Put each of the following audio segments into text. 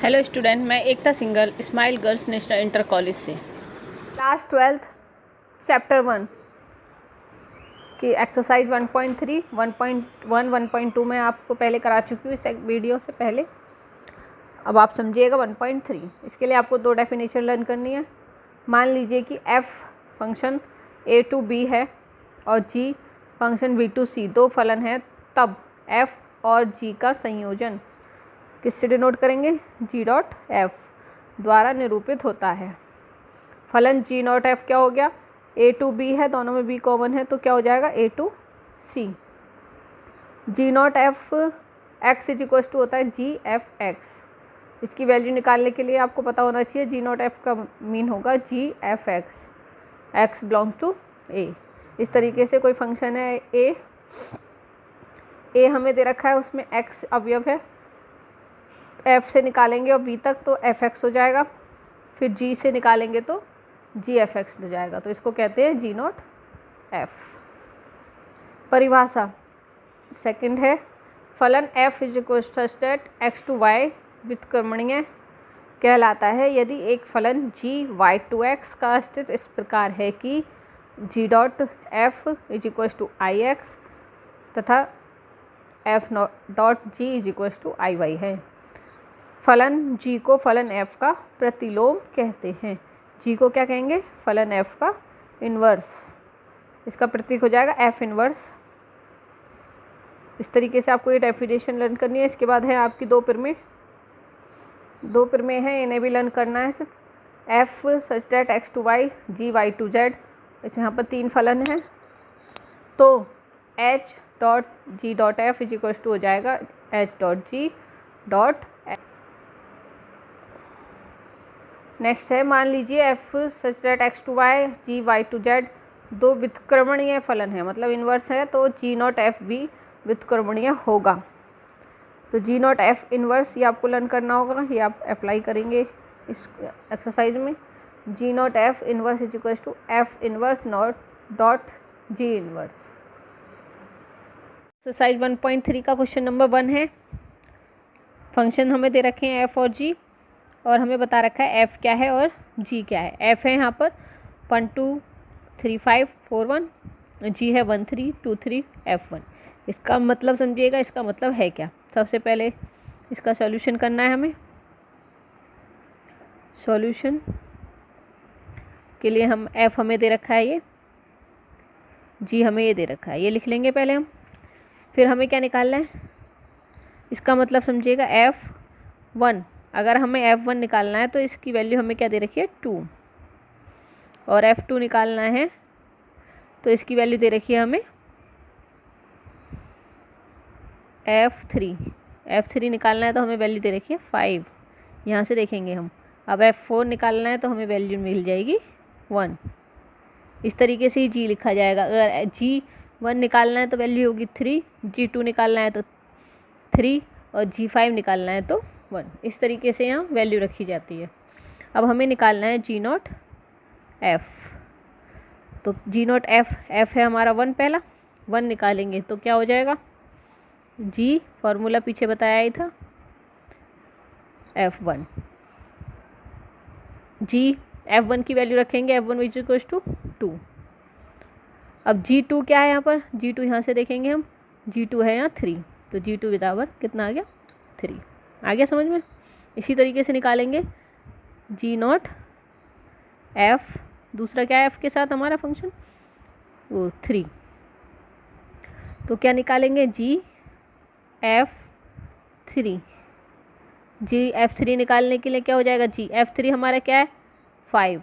Hello student, मैं Ekta single smile girls national inter college से class 12 chapter 1 की exercise 1.3, 1.1, 1.2 मैं आपको पहले करा चुकी हूँ इस वीडियो से पहले। अब आप समझिएगा 1.3। इसके लिए आपको दो डेफिनेशन लर्न करनी है। मान लीजिए कि f function a to b है और g function b to c, दो फलन है, तब f और g का संयोजन किससे डिनोट करेंगे? g डॉट एफ द्वारा निरूपित होता है। फलन g नॉट एफ क्या हो गया? a टू b है, दोनों में b कॉमन है तो क्या हो जाएगा? a to c। g not f x is equal to होता है g एफ एक्स। इसकी वैल्यू निकालने के लिए आपको पता होना चाहिए g नॉट एफ का मीन होगा g f x, x belongs to a। इस तरीके से कोई फंक्शन है a हमें दे रखा है, उसमें x अवयव है, f से निकालेंगे और b तक तो एफ एक्स हो जाएगा, फिर g से निकालेंगे तो जी एफ एक्स हो जाएगा, तो इसको कहते हैं g नॉट एफ। परिभाषा सेकंड है, फलन f is equal such that x to y व्युत्क्रमणीय कहलाता है यदि एक फलन g y टू x का अस्तित्व इस प्रकार है कि g dot f is equal to I x तथा f dot g is equal to I y है। फलन g को फलन f का प्रतिलोम कहते हैं। g को क्या कहेंगे? फलन f का इन्वर्स। इसका प्रतीक हो जाएगा f इन्वर्स। इस तरीके से आपको ये डेफिनेशन लर्न करनी है। इसके बाद है आपकी दो प्रमेय है, इन्हें भी लर्न करना है। सिर्फ f such that x to y, g y to z, इसमें यहाँ पर तीन फलन हैं तो h dot g dot f is equal to हो जाएगा h dot g dot. Next है, मान लीजिए f such that x to y, g y to z दो व्युत्क्रमणीय फलन है, मतलब इन्वर्स है, तो जी नॉट एफ भी व्युत्क्रमणीय होगा। तो जी नॉट एफ इन्वर्स ये आपको लर्न करना होगा, ये आप अप्लाई करेंगे इस एक्सरसाइज में। G not f inverse is equal to f inverse not dot g inverse. Exercise 1.3 का क्वेश्चन नंबर 1 है। फंक्शन हमें दे रखे हैं f और g और हमें बता रखा है f क्या है और g क्या है। f है यहाँ पर 1 2 3 5 4 1, g है 1 3 2 3 f1। इसका मतलब समझिएगा, इसका मतलब है क्या। सबसे पहले इसका सॉल्यूशन करना है हमें। सॉल्यूशन के लिए हम f हमें दे रखा है, ये g हमें ये दे रखा है, ये लिख लेंगे पहले हम। फिर हमें क्या निकालना है? इसका मतलब समझिएगा f1, अगर हमें f1 निकालना है तो इसकी वैल्यू हमें क्या दे रखी है? 2, और f2 निकालना है तो इसकी वैल्यू दे रखी है हमें f3 निकालना है तो हमें वैल्यू दे रखी है 5। यहाँ से देखेंगे हम। अब f4 निकालना है तो हमें वैल्यू मिल जाएगी 1। इस तरीके से ही g लिखा जाएगा। अगर g1 निकालना है तो वैल्यू होगी 3, g2 निकालना है तो 3 और g5 निकालना है तो 1। इस तरीके से यहाँ वैल्यू रखी जाती है। अब हमें निकालना है g नॉट एफ। तो g नॉट एफ है हमारा 1, पहला 1 निकालेंगे तो क्या हो जाएगा? g फॉर्मूला पीछे बताया ही था, f1। g f1 की वैल्यू रखेंगे, f1 इज इक्वल टू 2। अब g2 क्या है यहाँ पर? g2 यहाँ से देखेंगे हम, g2 है यहाँ 3, तो g2 बराबर कितना आ गया? 3। आ गया समझ में? इसी तरीके से निकालेंगे g नॉट f, दूसरा क्या है f के साथ हमारा फंक्शन? वो 3। तो क्या निकालेंगे? g f3 निकालने के लिए क्या हो जाएगा? g f3 हमारा क्या है? 5,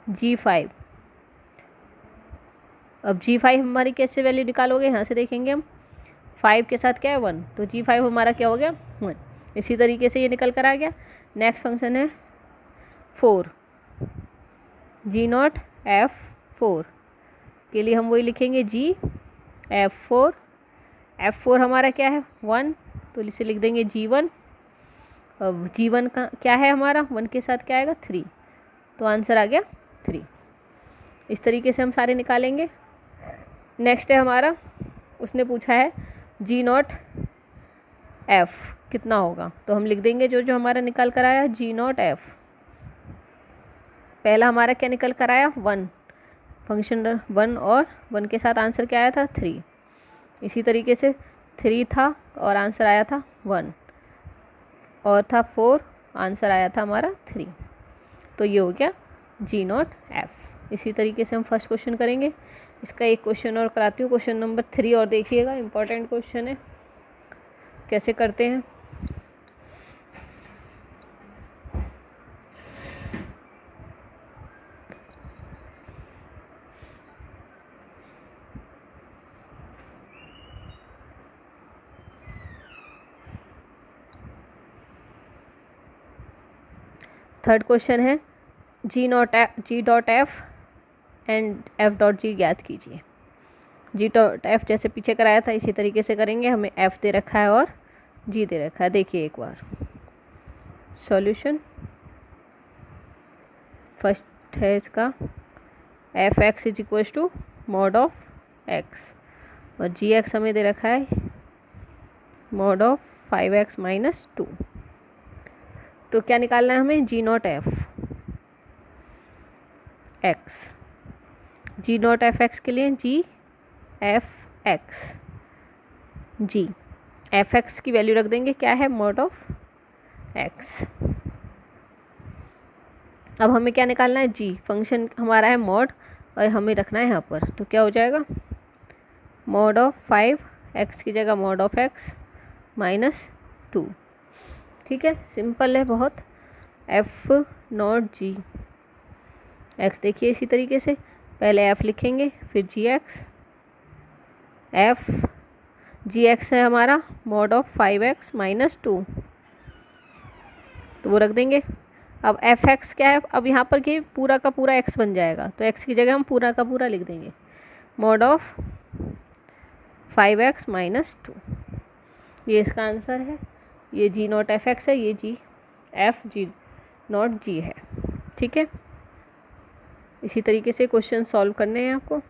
g5। अब g5 हमारी कैसे वैल्यू निकालोगे? यहाँ से देखेंगे हम, 5 के साथ क्या है? 1, तो g5 हमारा क्या हो गया? 1। इसी तरीके से ये निकल कर आ गया। नेक्स्ट फंक्शन है 4, g नॉट f4 के लिए हम वही लिखेंगे g f4 हमारा क्या है? 1, तो इसे लिख देंगे g1। अब g1 का क्या है हमारा? 1 के साथ क्या आएगा? 3, तो आंसर आ गया 3। इस तरीके से हम सारे निकालेंगे। नेक्स्ट है हमारा, उसने पूछा है g नॉट एफ कितना होगा, तो हम लिख देंगे जो जो हमारा निकाल कर आया जी नॉट एफ। पहला हमारा क्या निकल कर आया 1, फंक्शन 1 और 1 के साथ आंसर क्या आया था 3। इसी तरीके से 3 था और आंसर आया था 1 और था 4, आंसर आया था हमारा 3। तो ये हो गया जी नॉट एफ। इसी तरीके से हम फर्स्ट क्वेश्चन करेंगे। इसका एक क्वेश्चन और कराती हूँ, क्वेश्चन नंबर 3 और देखिएगा, इम्पॉर्टेंट क्वेश्चन है। कैसे करते हैं, थर्ड क्वेश्चन है g dot f and f dot g ज्ञात कीजिए। जी डॉट एफ जैसे पीछे कराया था इसी तरीके से करेंगे। हमें एफ दे रखा है और जी दे रखा है। देखिए एक बार सॉल्यूशन, फर्स्ट है इसका f x is equal to mod of x और जी एक्स हमें दे रखा है मॉड ऑफ 5x माइनस 2। तो क्या निकालना है हमें g not f x. G not f x के लिए g f x, g f x की वैल्यू रख देंगे क्या है मॉड ऑफ एक्स। अब हमें क्या निकालना है जी, फंक्शन हमारा है मॉड और हमें रखना है यहाँ पर, तो क्या हो जाएगा मॉड ऑफ 5x की जगह मॉड ऑफ x माइनस 2। ठीक है, सिंपल है बहुत। एफ नॉट जी एक्स, देखिए इसी तरीके से पहले एफ लिखेंगे फिर जी एक्स। एफ जी एक्स है हमारा मॉड ऑफ 5x माइनस 2, तो वो रख देंगे। अब एफ एक्स क्या है, अब यहाँ पर कि पूरा का पूरा एक्स बन जाएगा, तो एक्स की जगह हम पूरा का पूरा लिख देंगे मॉड ऑफ 5x माइनस 2। ये इसका आंसर है। ये जी नॉट एफ एक्स है, ये जी एफ जी नॉट जी है। ठीक है, इसी तरीके से क्वेश्चन सॉल्व करने हैं आपको।